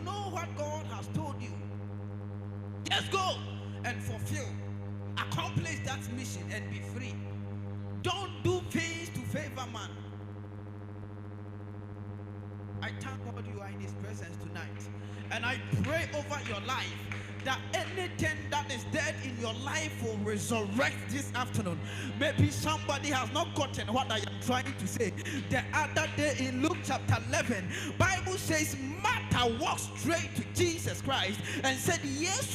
know what God has told you, just go and fulfill, accomplish that mission and be free. Don't do things to favor man. I thank God you are in his presence tonight, and I pray over your life that anything that is dead in your life will resurrect this afternoon. Maybe somebody has not gotten what I am trying to say. The other day in Luke chapter 11, Bible says Martha walked straight to Jesus Christ and said, yes,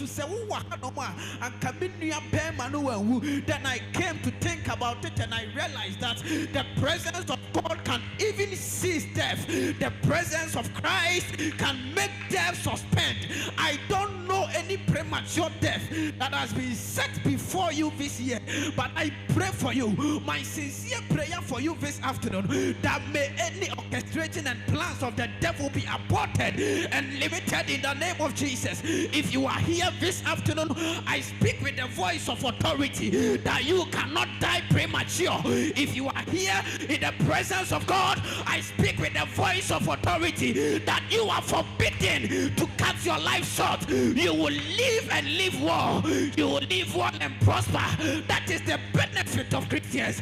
then I came to think about it, and I realized that the presence of God can even seize death. The presence of Christ can make death suspend. I don't know any premature death that has been set before you this year, but I pray for you, my sincere prayer for you this afternoon, that may any orchestrating and plans of the devil be aborted and limited in the name of Jesus. If you are here this afternoon, I speak with the voice of authority that you cannot die premature. If you are here in the presence of God, I speak with the voice of authority that you are forbidden to cut your life short. You will live and live well. You will live well and prosper. That is the benefit of Christians.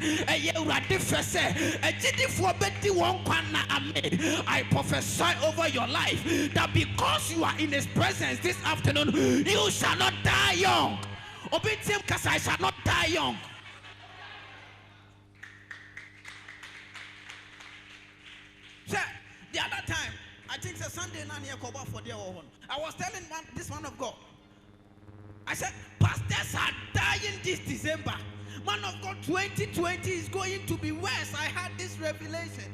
I prophesy over your life that because you are in his presence this afternoon, you shall not die young. Because I shall not die young. Sir, the other time, I think it's a Sunday I was telling this man of God, I said, pastors are dying this December. Man of God, 2020 is going to be worse. I had this revelation.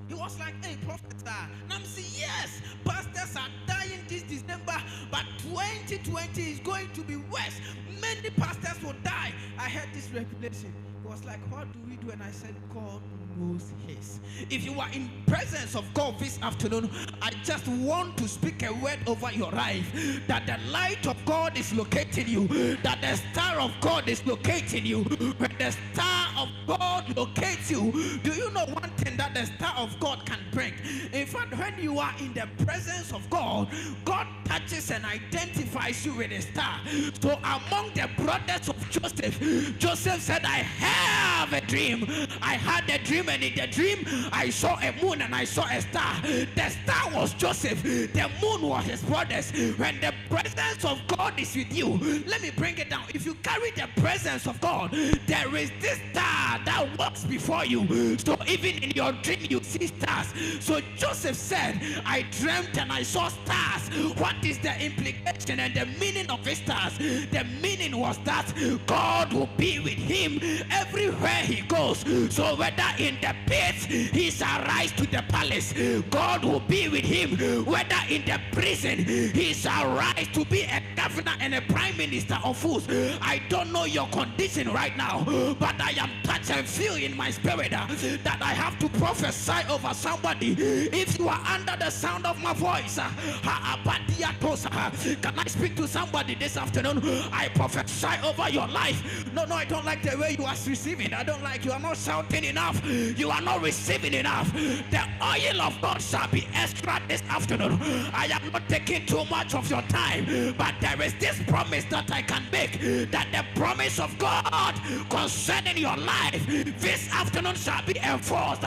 He was like, hey, prophet, and I'm saying, yes, pastors are dying this December, but 2020 is going to be worse. Many pastors will die. I heard this revelation. He was like, what do we do? And I said, God knows his. If you are in presence of God this afternoon, I just want to speak a word over your life, that the light of God is locating you, that the star of God is locating you. When the star of God locates you, do you know one thing that the star of God can bring? In fact, when you are in the presence of God, God touches and identifies you with a star. So among the brothers of Joseph, Joseph said, I have a dream. I had a dream, and in the dream I saw a moon and I saw a star. The star was Joseph, the moon was his brothers. When the presence of God is with you, let me bring it down. If you carry the presence of God, there is this star that walks before you. So even in your dream you see stars. So Joseph said, I dreamt and I saw stars. What is the implication and the meaning of these stars? The meaning was that God will be with him everywhere he goes. So whether in the pit he shall rise to the palace, God will be with him. Whether in the prison he shall rise to be a governor and a prime minister of fools. I don't know your condition right now, but I am touched and feel in my spirit that I have to prophesy over somebody. If you are under the sound of my voice, can I speak to somebody this afternoon? I prophesy over your life. No, I don't like the way you are receiving. I don't like, you are not shouting enough. You are not receiving enough. The oil of God shall be extra this afternoon. I am not taking too much of your time, but there is this promise that I can make, that the promise of God concerning your life this afternoon shall be enforced.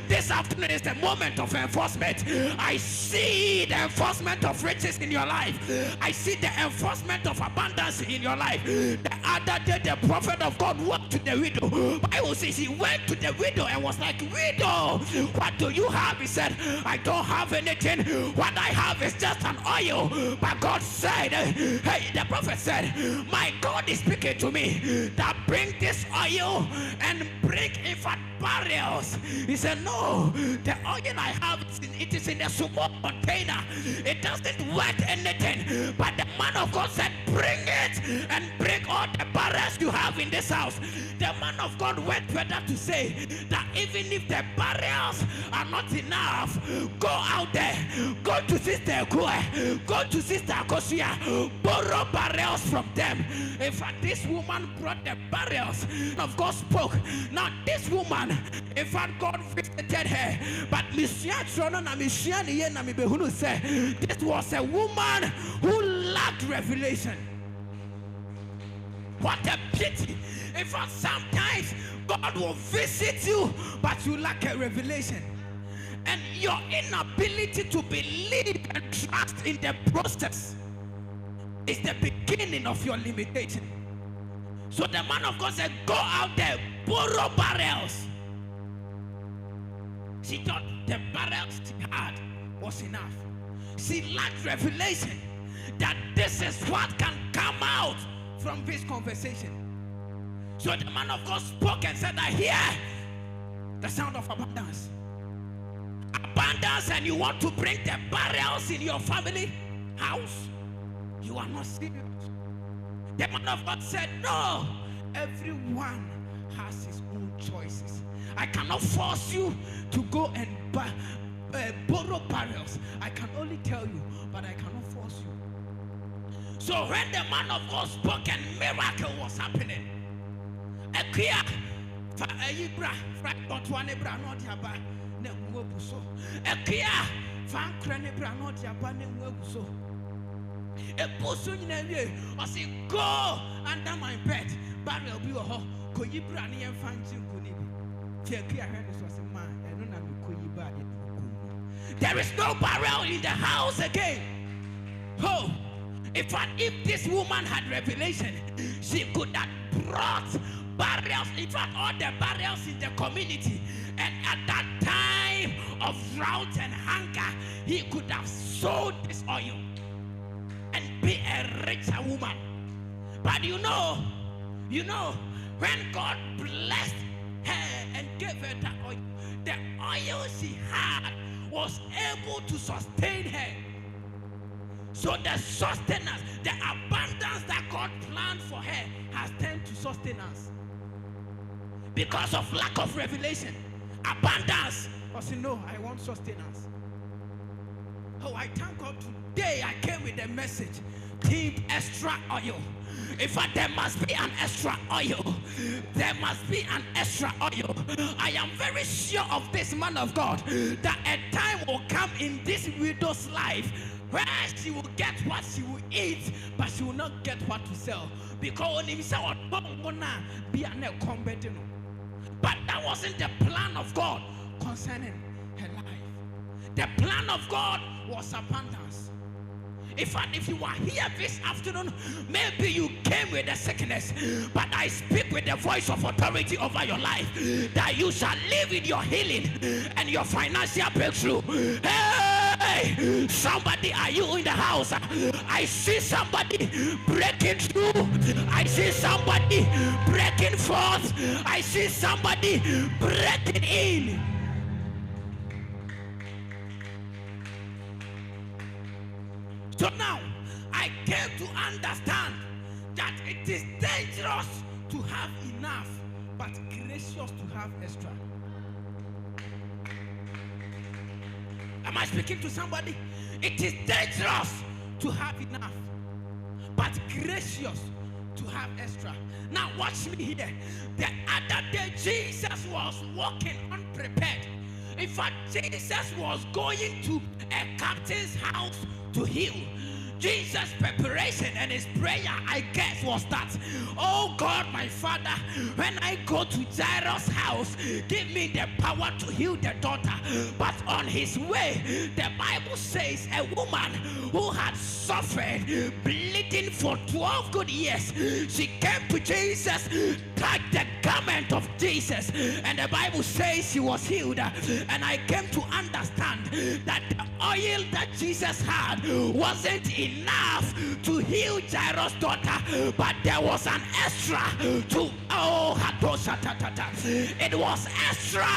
This afternoon is the moment of enforcement. I see the enforcement of riches in your life. I see the enforcement of abundance in your life. The other day the prophet of God walked to the widow. Bible says he went to the widow and was like, widow, what do you have? He said, I don't have anything. What I have is just an oil. But God said, hey, the prophet said, my God is speaking to me that bring this oil and bring infant barrels. He said, no, the oil I have, it is in a small container. It doesn't worth anything. But the man of God said, bring it and bring all the barrels you have in this house. The man of God went further to say that even if the barrels are not enough, go out there, go to Sister Kue, go to Sister Kosia, borrow barrels from them. In fact, this woman brought the barrels of God spoke. Now this woman, in fact, God visited her, but Monsieur Trono na this was a woman who lacked revelation. What a pity. In fact, sometimes God will visit you, but you lack a revelation. And your inability to believe and trust in the process is the beginning of your limitation. So the man of God said, go out there, borrow barrels. She thought the barrels she had was enough. She lacked revelation that this is what can come out from this conversation. So the man of God spoke and said, I hear the sound of abundance. Abundance, and you want to bring the barrels in your family house? You are not serious. The man of God said, no, everyone has his own choices. I cannot force you to go and borrow barrels. I can only tell you, but I cannot force you. So when the man of God spoke and miracle was happening, I say, go under my bed. Barrel be there is no barrel in the house again. Oh, if this woman had revelation, she could have brought barrels, in fact, all the barrels in the community. And at that time of drought and hunger, he could have sold this oil and be a richer woman. But you know, when God blessed her and gave her that oil, the oil she had was able to sustain her. So the sustenance, the abundance that God planned for her has turned to sustenance because of lack of revelation. Abundance was, no, I want sustenance. Oh, I thank God today I came with a message. Keep extra oil. In fact, there must be an extra oil. There must be an extra oil. I am very sure of this man of God that a time will come in this widow's life where she will get what she will eat, but she will not get what to sell. Because but that wasn't the plan of God concerning her life. The plan of God was abundance. If you are here this afternoon, maybe you came with a sickness, but I speak with the voice of authority over your life that you shall live in your healing and your financial breakthrough. Hey, somebody, are you in the house? I see somebody breaking through. I see somebody breaking forth. I see somebody breaking in. So now, I came to understand that it is dangerous to have enough, but gracious to have extra. Am I speaking to somebody? It is dangerous to have enough, but gracious to have extra. Now watch me here. The other day, Jesus was walking unprepared. In fact, Jesus was going to a captain's house to heal. Jesus' preparation and his prayer, I guess, was that, oh God, my Father, when I go to Jairus' house, give me the power to heal the daughter. But on his way, the Bible says a woman who had suffered bleeding for 12 good years, she came to Jesus, touched the garment of Jesus, and the Bible says she was healed. And I came to understand that the oil that Jesus had wasn't enough to heal Jairus' daughter, but there was an extra to it was extra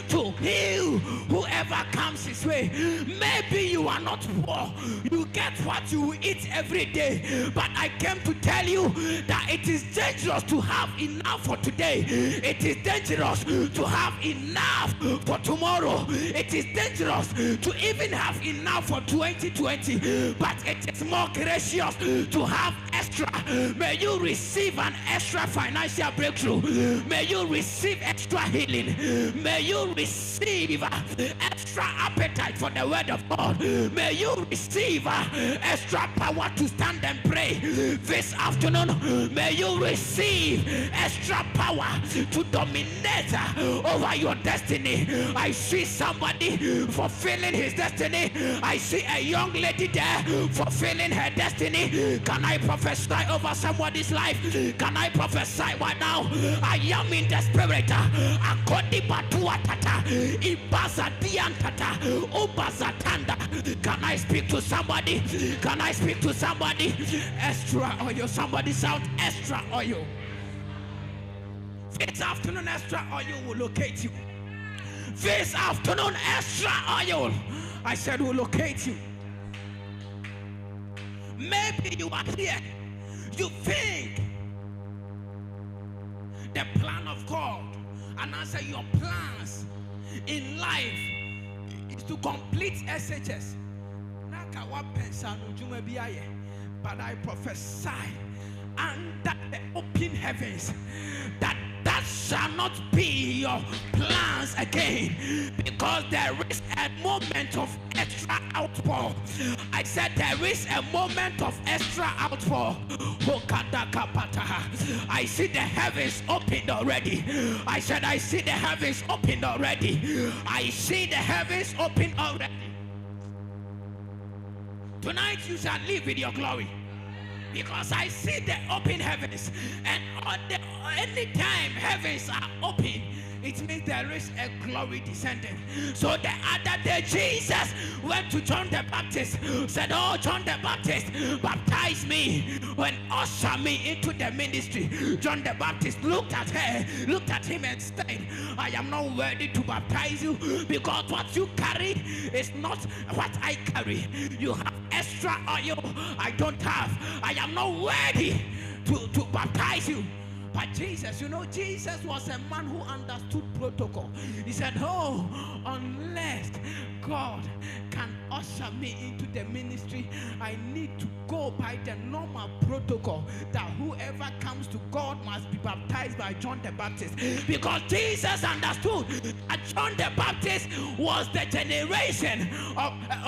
to heal whoever comes his way. Maybe you are not poor, you get what you eat every day, but I came to tell you that it is dangerous to have enough for today. It is dangerous to have enough for tomorrow. It is dangerous to even have enough for 2020, but it is more gracious to have extra. May you receive an extra financial breakthrough. May you receive extra healing. May you receive extra appetite for the word of God. May you receive extra power to stand and pray this afternoon. May you receive extra power to dominate over your destiny. I see somebody fulfilling his destiny. I see a young lady there fulfilling her destiny. Can I prophesy over somebody's life? Can I prophesy right now? I am in the spirit. Can I speak to somebody? Can I speak to somebody? Extra oil. Somebody shout extra oil. This afternoon, extra oil will locate you. This afternoon, extra oil, I said, will locate you. Maybe you are here. You think the plan of God, and I say your plans in life is to complete SHS. But I prophesy under the open heavens that shall not be your plans again, because there is a moment of extra outpour. I said there is a moment of extra outpour. I see the heavens opened already. I said I see the heavens opened already. I see the heavens opened already. Tonight you shall live with your glory, because I see the open heavens, and anytime heavens are open, it means there is a glory descending. So the other day Jesus went to John the Baptist, said, "Oh, John the Baptist, baptize me and usher me into the ministry." John the Baptist looked at him and said, "I am not worthy to baptize you, because what you carry is not what I carry. You have extra oil I don't have. I am not worthy to baptize you." But Jesus, Jesus was a man who understood protocol. He said, "Oh, unless God can usher me into the ministry, I need to go by the normal protocol that whoever comes to God must be baptized by John the Baptist." Because Jesus understood that John the Baptist was the generation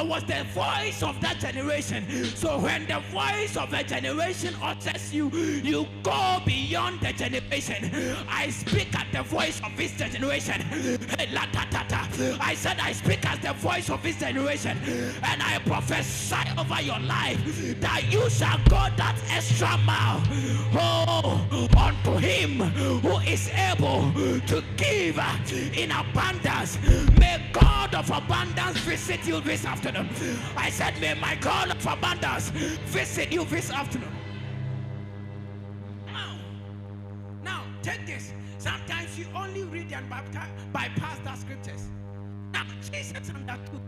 was the voice of that generation. So when the voice of a generation utters you, you go beyond the generation. I speak at the voice of this generation. I said I speak as the voice of this generation, and I prophesy over your life that you shall go that extra mile unto him who is able to give in abundance. May God of abundance visit you this afternoon. I said, may my God of abundance visit you this afternoon. Now take this. Sometimes you only read and bypass the scriptures. Now Jesus understood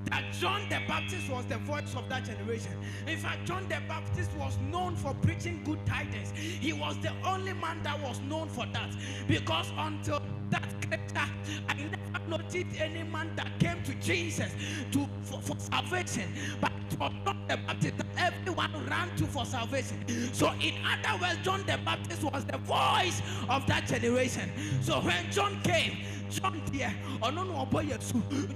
that John the Baptist was the voice of that generation. In fact, John the Baptist was known for preaching good tidings. He was the only man that was known for that, because until that scripture, I never noticed any man that came to Jesus for salvation. But for John the Baptist, everyone ran to for salvation. So in other words, John the Baptist was the voice of that generation. So when John came, John dear, ono no boy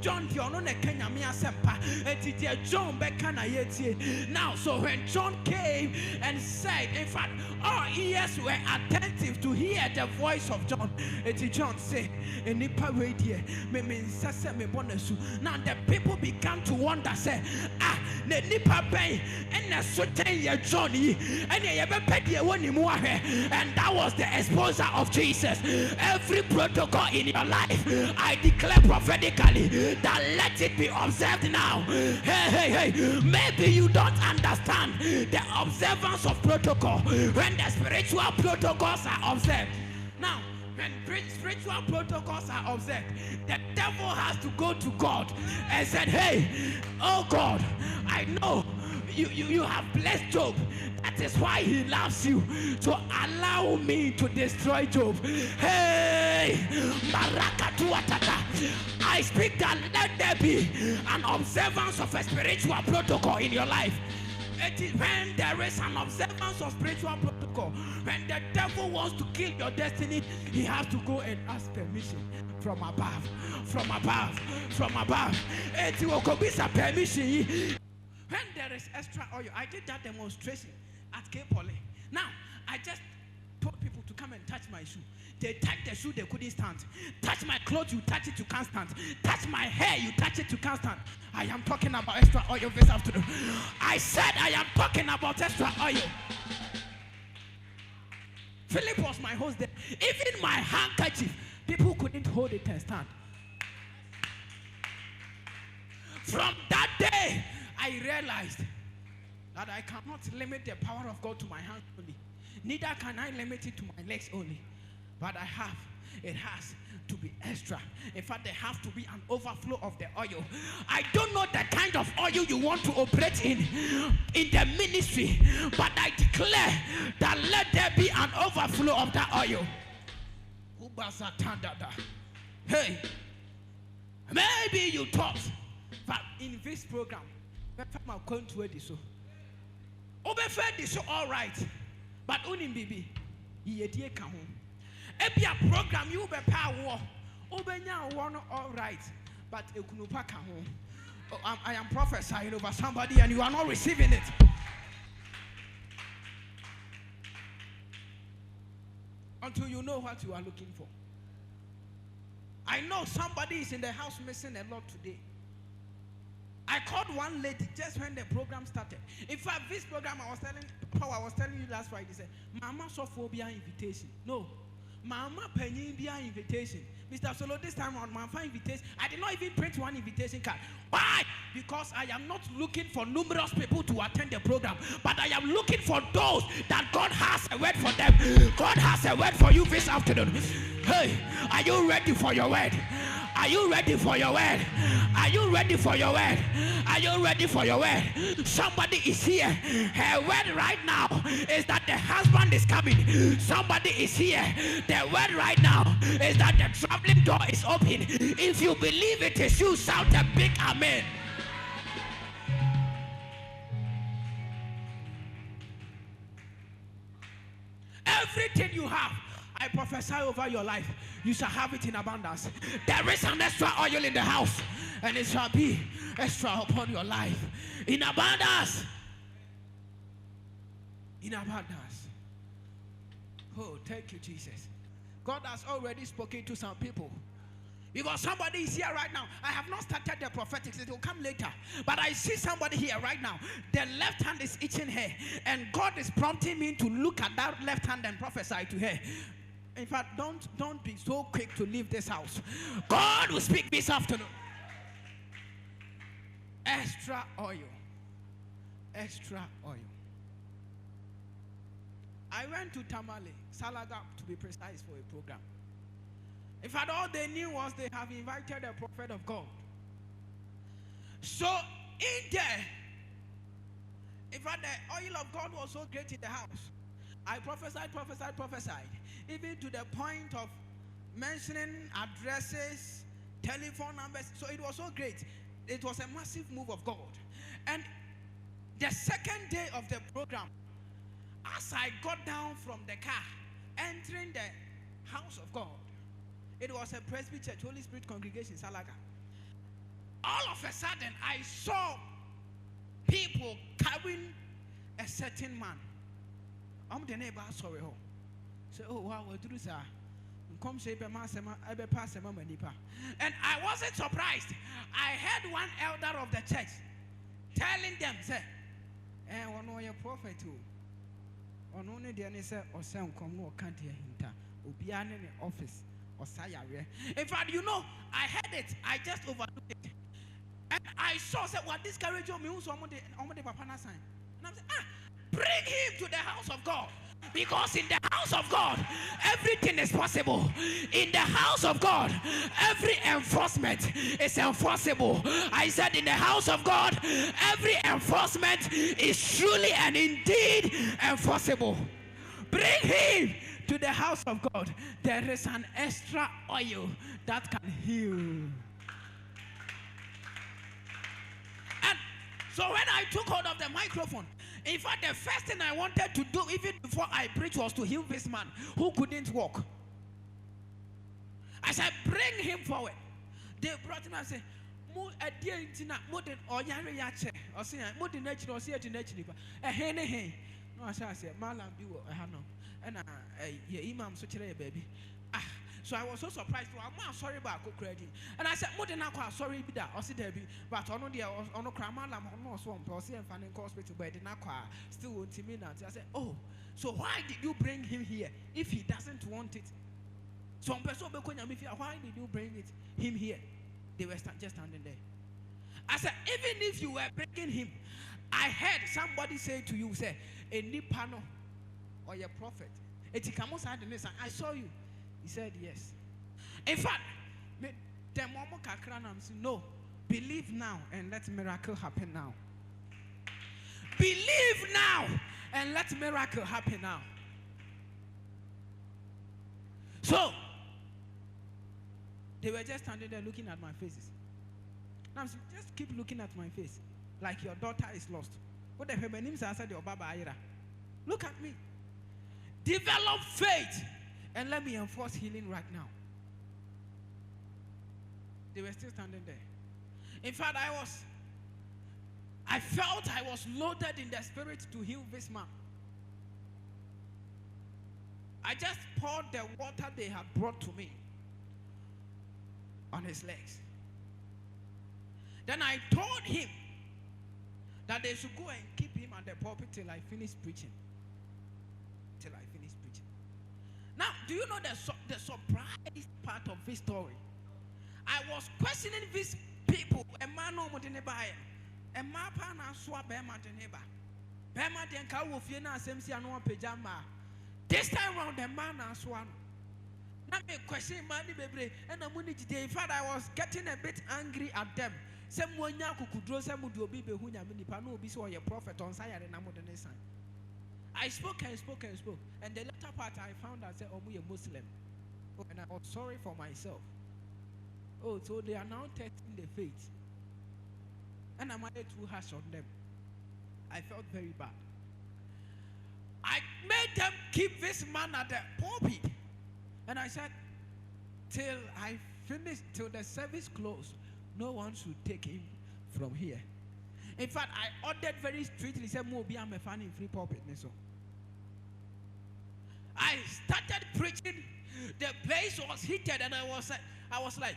John dear, ono ne Kenya mi asempa. Eti dear John bekana yeti. Now, so when John came and said, in fact, all ears were attentive to hear the voice of John. Eti John said, "Enipa we dear, me nsase me bonesu." Now the people began to wonder, say, ne nipa ben, ene soten ye John yi, ene ye be pedie woni mu ahwe. And that was the exposure of Jesus. Every protocol in your life, I declare prophetically that let it be observed now. Hey, maybe you don't understand the observance of protocol when the spiritual protocols are observed. Now, when spiritual protocols are observed, the devil has to go to God and said, "Hey, oh God, I know you have blessed Job. That is why he loves you. So allow me to destroy Job." Hey, I speak that let there be an observance of a spiritual protocol in your life. It is when there is an observance of spiritual protocol. When the devil wants to kill your destiny, he has to go and ask permission from above. From above. From above. It will be some permission. When there is extra oil, I did that demonstration at Cape Poly. Now, I just told people to come and touch my shoe. They touched the shoe, they couldn't stand. Touch my clothes, you touch it, you can't stand. Touch my hair, you touch it, you can't stand. I am talking about extra oil this afternoon. I said I am talking about extra oil. Philip was my host there. Even my handkerchief, people couldn't hold it and stand. From that day, I realized that I cannot limit the power of God to my hands only. Neither can I limit it to my legs only. But it has to be extra. In fact, there has to be an overflow of the oil. I don't know the kind of oil you want to operate in the ministry, but I declare that let there be an overflow of that oil. Hey, maybe you thought that in this program, I'm going to do so. All right, but unim bibi, ye come home. Ebia program you be power. Obenya one all right, but ekunupa ka ho. I am prophesying over somebody and you are not receiving it. Until you know what you are looking for. I know somebody is in the house missing a lot today. I called one lady just when the program started. In fact, this program I was telling you last Friday, said, Mama Sophobia invitation. No. Mama Penibia invitation. Mr. Solo, this time on my invitation, I did not even print one invitation card. Why? Because I am not looking for numerous people to attend the program, but I am looking for those that God has a word for them. God has a word for you this afternoon. Hey, are you ready for your word? Are you ready for your word? Are you ready for your word? Are you ready for your word? Somebody is here. Her word right now is that the husband is coming. Somebody is here. The word right now is that the traveling door is open. If you believe it is you, shout a big amen. Everything you have, I prophesy over your life, you shall have it in abundance. There is an extra oil in the house, and it shall be extra upon your life. In abundance. In abundance. Oh, thank you, Jesus. God has already spoken to some people. Because somebody is here right now. I have not started the prophetics. It will come later. But I see somebody here right now. The left hand is itching her. And God is prompting me to look at that left hand and prophesy to her. In fact, don't be so quick to leave this house. God will speak this afternoon. Extra oil. Extra oil. I went to Tamale, Salaga to be precise, for a program. In fact, all they knew was they have invited a prophet of God. So in there, in fact, the oil of God was so great in the house. I prophesied, even to the point of mentioning addresses, telephone numbers. So it was so great. It was a massive move of God. And the second day of the program, as I got down from the car, entering the house of God, it was a Presby Church, Holy Spirit Congregation, Salaga. All of a sudden, I saw people carrying a certain man. I'm the neighbor, sorry. So, oh, wow, what do you say? And I wasn't surprised. I heard one elder of the church telling them, say, I know your prophet too. On only the answer or some come no can't hear him. Obiane in the office or Sayare. In fact, you know, I heard it, I just overlooked it. And I saw that what this courage of me was on the Papana sign. And I said, bring him to the house of God. Because in the house of God, everything is possible. In the house of God, every enforcement is enforceable. I said in the house of God, every enforcement is truly and indeed enforceable. Bring him to the house of God. There is an extra oil that can heal. And so when I took hold of the microphone, In fact, the first thing I wanted to do, even before I preached, was to heal this man who couldn't walk. I said, bring him forward. They brought him and said, Mo a dear intina, modern or yare yache, or say, modern nature or see it in nature. A hen, hey. No, I said, Malam, you a hano, and your imam, such a baby. Ah, so I was so surprised. I'm sorry about credit. And I said, modern aqua, sorry, be that, or see there be, but on the on no cramalam, or no swamp, or see and finding hospital, but the aqua still won't mean that. I said, oh, so why did you bring him here if he doesn't want it? Some person why did you bring him here? They were just standing there. I said, even if you were bringing him, I heard somebody say to you, say, a nipano or your prophet. I saw you. He said, yes. In fact, no, believe now and let miracle happen now. Believe now and let miracle happen now. So, they were just standing there looking at my faces. Now, just keep looking at my face like your daughter is lost. What the hell? My name is Asad your Baba Ira. Look at me. Develop faith and let me enforce healing right now. They were still standing there. In fact, I felt I was loaded in the spirit to heal this man. I just poured the water they had brought to me on his legs. Then I told him that they should go and keep him at the pulpit till I finish preaching. Till I finish preaching. Now, do you know the surprise part of this story? I was questioning these people. A man no more than a buyer. A man pan and swap Bema than neighbor. Bema then cow fiena semsi and one pajama. This time round, the man and swan. Now me question money baby and the money today. In fact, I was getting a bit angry at them. Someone could draw some would be behunya mini pano be so your prophet on Sire and Amodene sign. I spoke and spoke and spoke. And the latter part I found I said, oh, we a Muslim. Oh, and I was sorry for myself. Oh, so they are now testing the faith. And I'm too harsh on them. I felt very bad. I made them keep this man at the pulpit. And I said, till I finish, till the service closed, no one should take him from here. In fact, I ordered very strictly, said, Mobi, I'm a fan in free pulpit. I started preaching. The place was heated, and I was like,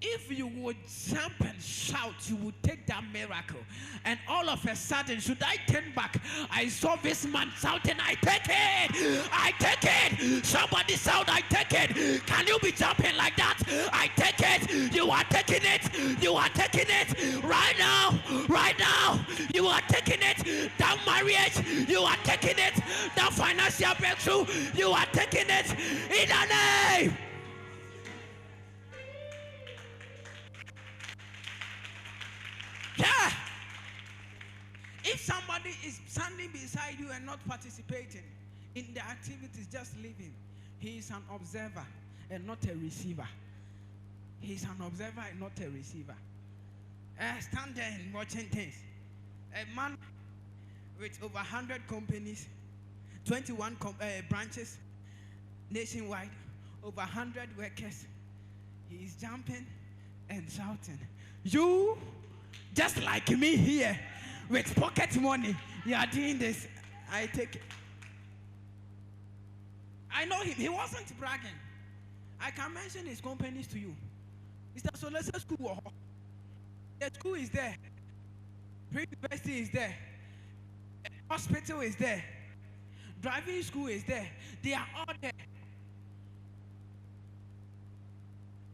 if you would jump and shout, you would take that miracle. And all of a sudden, should I turn back? I saw this man shouting, I take it! I take it! Somebody shout, I take it! Can you be jumping like that? I take it! You are taking it! You are taking it! Right now! Right now! You are taking it! That marriage! You are taking it! That financial breakthrough! You are taking it! In the name! Yeah. If somebody is standing beside you and not participating in the activities, just leave him. He is an observer and not a receiver. He is an observer and not a receiver. Stand there and watching things. A man with over 100 companies, 21 branches nationwide, over 100 workers. He is jumping and shouting. You, just like me here, with pocket money, you are doing this. I take it. I know him. He wasn't bragging. I can mention his companies to you. Mr. Solese's school. The school is there. Pre-university is there. Hospital is there. Driving school is there. They are all there.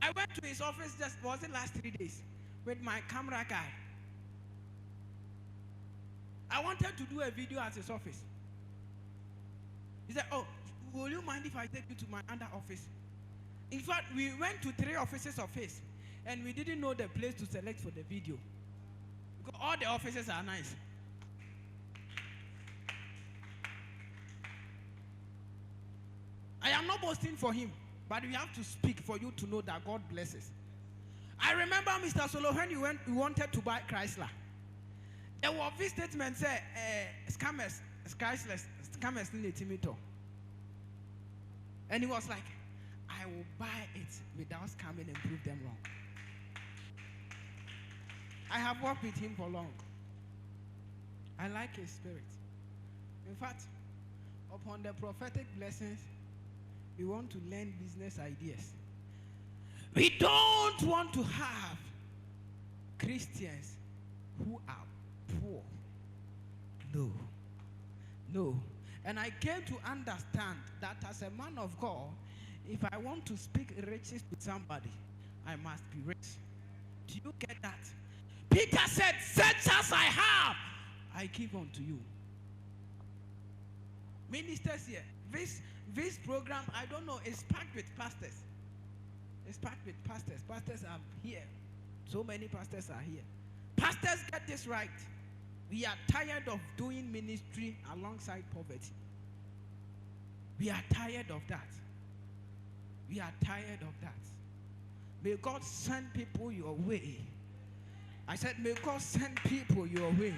I went to his office wasn't last 3 days with my camera guy. I wanted to do a video at his office. He said, oh, will you mind if I take you to my other office? In fact, we went to 3 offices of his, and we didn't know the place to select for the video. Because all the offices are nice. I am not boasting for him, but we have to speak for you to know that God blesses. I remember, Mr. Solo, when you wanted to buy Chrysler. There were this statement say, scammers, scammers need to. And he was like, I will buy it without scamming and prove them wrong. I have worked with him for long. I like his spirit. In fact, upon the prophetic blessings, we want to learn business ideas. We don't want to have Christians who are poor. No. No. And I came to understand that as a man of God, if I want to speak riches to somebody, I must be rich. Do you get that? Peter said, such as I have, I give unto you. Ministers here, this program, I don't know, is packed with pastors. It's packed with pastors. Pastors are here. So many pastors are here. Pastors get this right. We are tired of doing ministry alongside poverty. We are tired of that. We are tired of that. May God send people your way. I said, may God send people your way.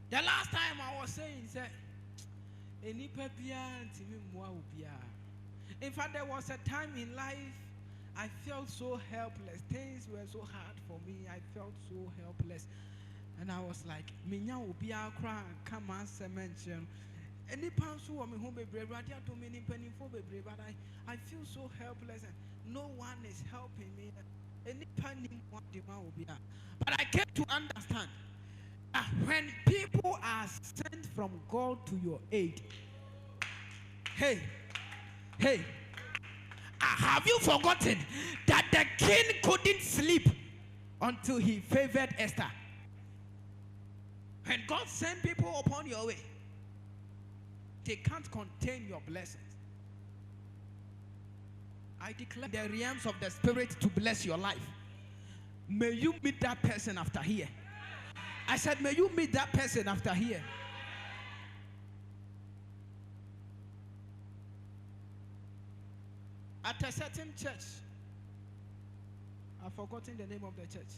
The last time I was saying, in fact, there was a time in life I felt so helpless. Things were so hard for me. I felt so helpless. And I was like, Minya ubia kra come on mention. Any pansu or me home brave radia to many penny for brave, but I feel so helpless and no one is helping me. Any penny one will be. But I came to understand that when people are sent from God to your aid, hey, have you forgotten that the king couldn't sleep until he favored Esther? When God sent people upon your way, they can't contain your blessings. I declare the realms of the spirit to bless your life. May you meet that person after here. I said, may you meet that person after here. At a certain church, I've forgotten the name of the church.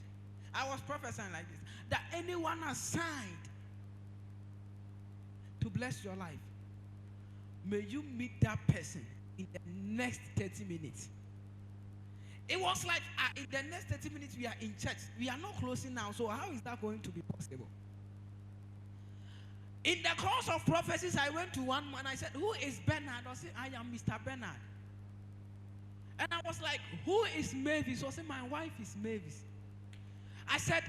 I was prophesying like this, that anyone assigned to bless your life, may you meet that person in the next 30 minutes. It was like in the next 30 minutes we are in church. We are not closing now, so how is that going to be possible? In the course of prophecies, I went to one man. I said, who is Bernard? I said, I am Mr. Bernard. And I was like, who is Mavis? I said, my wife is Mavis. I said,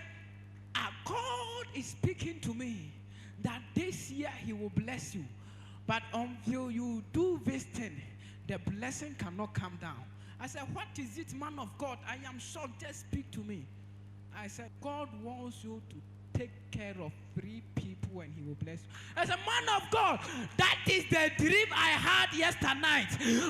God is speaking to me that this year he will bless you. But until you do this thing, the blessing cannot come down. I said, what is it, man of God? I am shocked. Just speak to me. I said, God wants you to take care of 3 people and he will bless you. As a man of God, that is the dream I had yesterday night.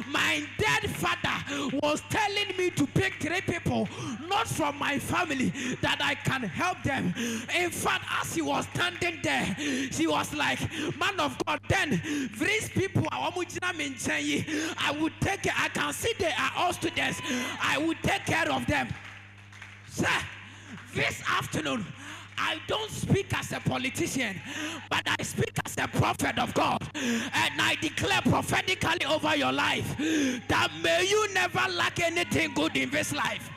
My dead father was telling me to pick 3 people, not from my family, that I can help them. In fact, as he was standing there, she was like, man of God, then these people, I would take care. I can see they are all students. I would take care of them. Sir, this afternoon, I don't speak as a politician, but I speak as a prophet of God. And I declare prophetically over your life that may you never lack anything good in this life.